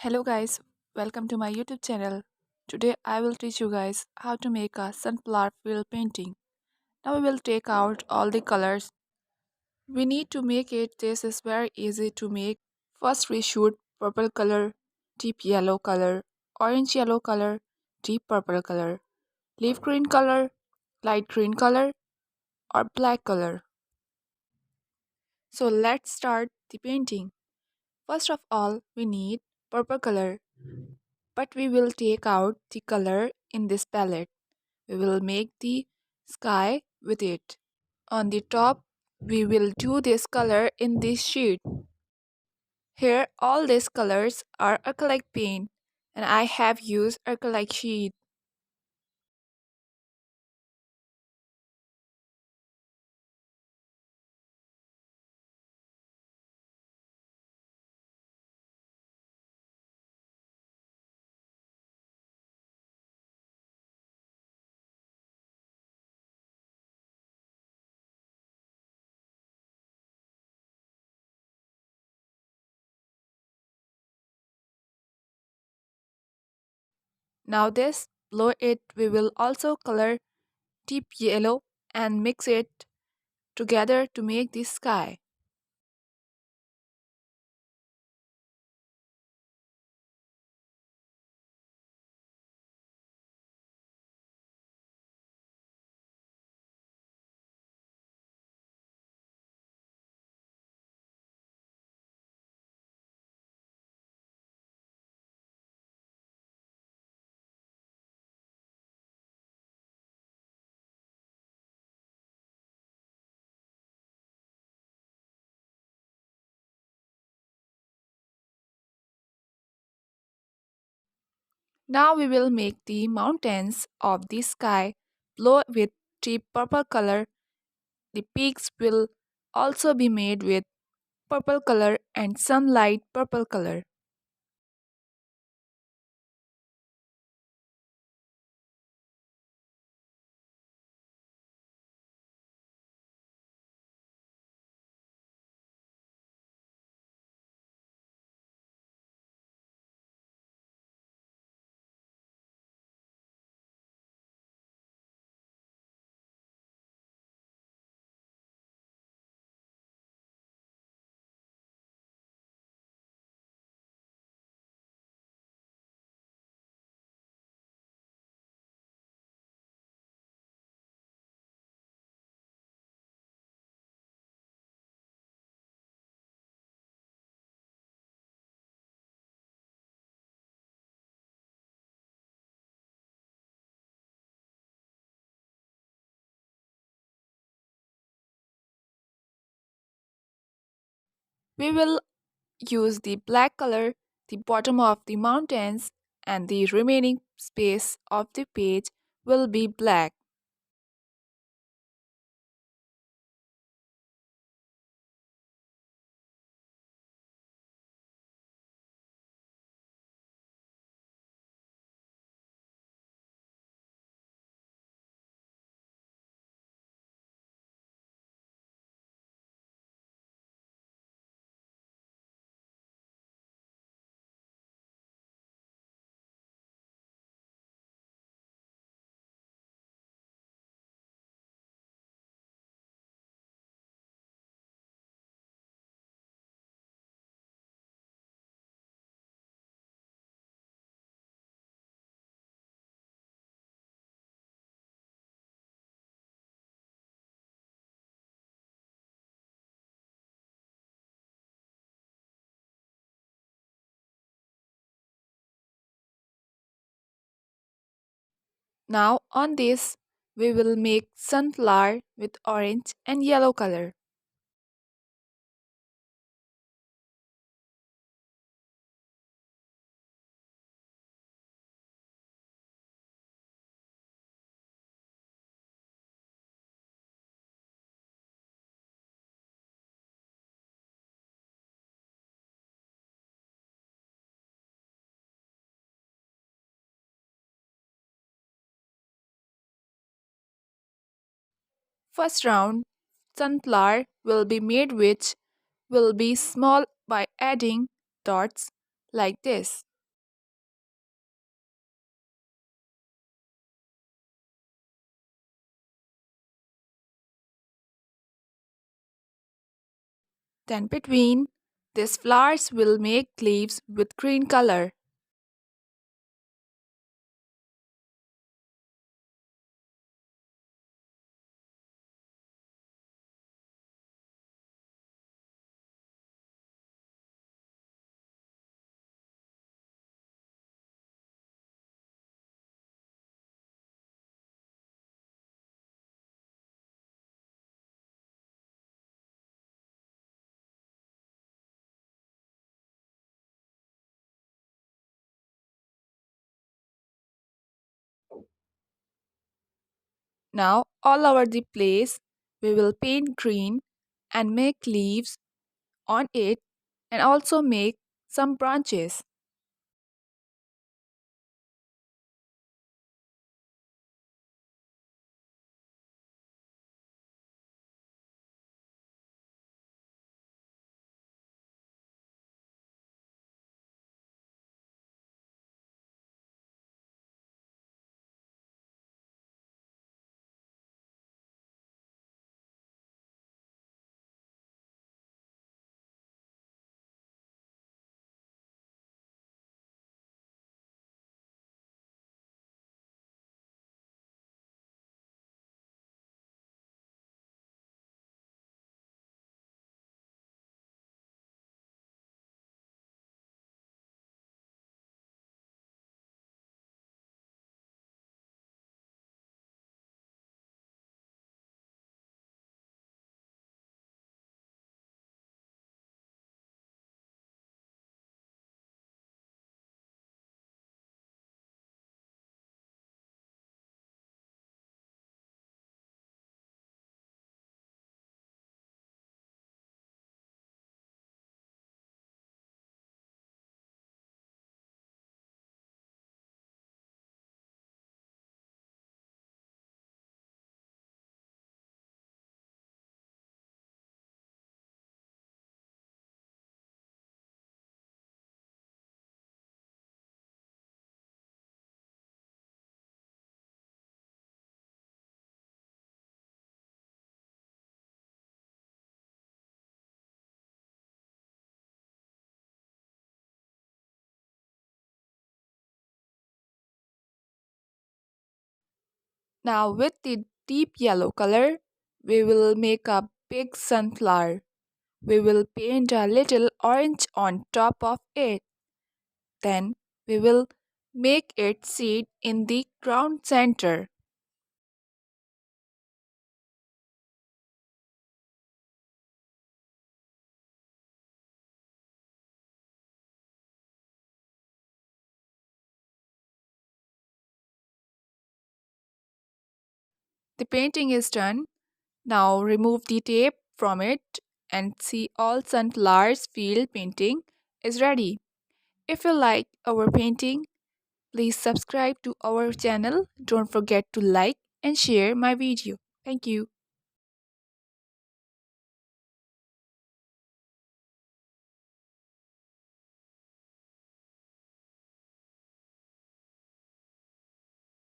Hello guys, welcome to my YouTube channel. Today I will teach you guys how to make a sunflower field painting. Now we will take out all the colors. We need to make it. This is very easy to make. First we shoot purple color, deep yellow color, orange yellow color, deep purple color, leaf green color, light green color or black color. So let's start the painting. First of all we need purple color, but we will take out the color in this palette. We will make the sky with it. On the top, we will do this color in this sheet. Here, all these colors are acrylic paint, and I have used acrylic sheet. Now this, below it, we will also color deep yellow and mix it together to make the sky. Now we will make the mountains of the sky below with deep purple color. The peaks will also be made with purple color and some light purple color. We will use the black color, the bottom of the mountains, and the remaining space of the page will be black. Now on this, we will make sunflower with orange and yellow color. First round, sunflower will be made which will be small by adding dots like this. Then between these flowers will make leaves with green color. Now all over the place we will paint green and make leaves on it and also make some branches. Now with the deep yellow color, we will make a big sunflower. We will paint a little orange on top of it. Then we will make it sit in the ground center. The painting is done. Now remove the tape from it and see all sunflowers field painting is ready. If you like our painting, please subscribe to our channel. Don't forget to like and share my video. Thank you.